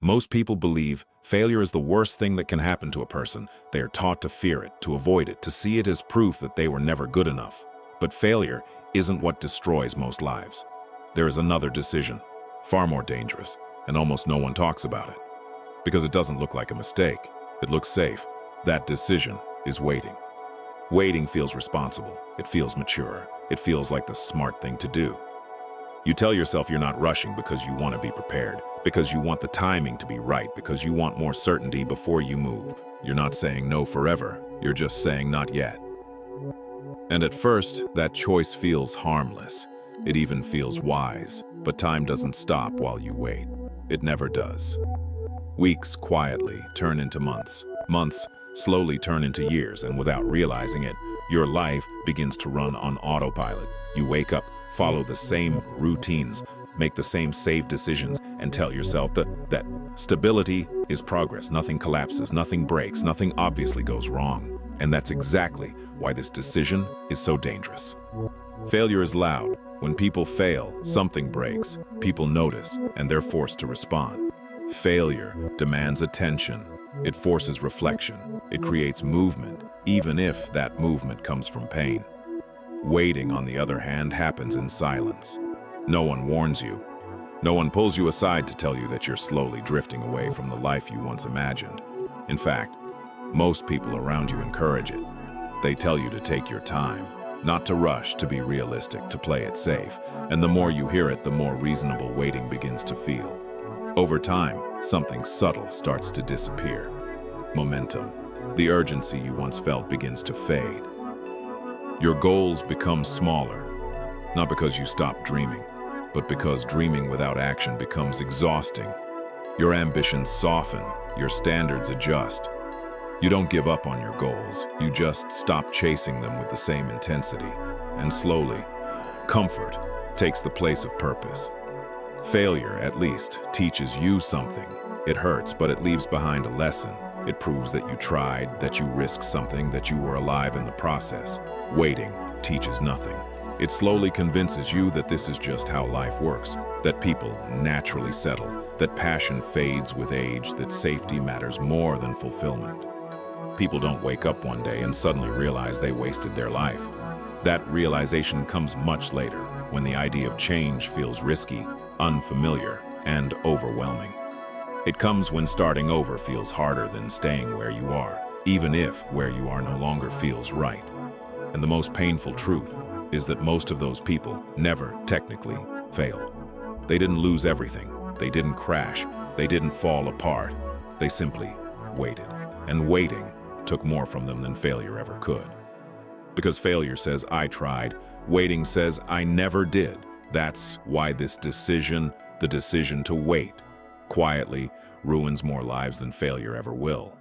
Most people believe failure is the worst thing that can happen to a person. They are taught to fear it, to avoid it, to see it as proof that they were never good enough. But failure isn't what destroys most lives. There is another decision, far more dangerous, and almost no one talks about it. Because it doesn't look like a mistake. It looks safe. That decision is waiting. Waiting feels responsible. It feels mature. It feels like the smart thing to do. You tell yourself you're not rushing because you want to be prepared, because you want the timing to be right, because you want more certainty before you move. You're not saying no forever. You're just saying not yet. And at first, that choice feels harmless. It even feels wise. But time doesn't stop while you wait. It never does. Weeks quietly turn into months. Months slowly turn into years, and without realizing it, your life begins to run on autopilot. You wake up, follow the same routines, make the same safe decisions, and tell yourself that stability is progress. Nothing collapses, nothing breaks, nothing obviously goes wrong. And that's exactly why this decision is so dangerous. Failure is loud. When people fail, something breaks. People notice, and they're forced to respond. Failure demands attention. It forces reflection. It creates movement, even if that movement comes from pain. Waiting, on the other hand, happens in silence. No one warns you. No one pulls you aside to tell you that you're slowly drifting away from the life you once imagined. In fact, most people around you encourage it. They tell you to take your time, not to rush, to be realistic, to play it safe. And the more you hear it, the more reasonable waiting begins to feel. Over time, something subtle starts to disappear. Momentum. The urgency you once felt begins to fade. Your goals become smaller, not because you stop dreaming, but because dreaming without action becomes exhausting. Your ambitions soften, your standards adjust. You don't give up on your goals, you just stop chasing them with the same intensity. And slowly, comfort takes the place of purpose. Failure, at least, teaches you something. It hurts, but it leaves behind a lesson. It proves that you tried, that you risked something, that you were alive in the process. Waiting teaches nothing. It slowly convinces you that this is just how life works, that people naturally settle, that passion fades with age, that safety matters more than fulfillment. People don't wake up one day and suddenly realize they wasted their life. That realization comes much later, when the idea of change feels risky, unfamiliar, and overwhelming. It comes when starting over feels harder than staying where you are, even if where you are no longer feels right. And the most painful truth is that most of those people never technically failed. They didn't lose everything. They didn't crash. They didn't fall apart. They simply waited. And waiting took more from them than failure ever could. Because failure says, I tried. Waiting says, I never did. That's why this decision, the decision to wait, quietly ruins more lives than failure ever will.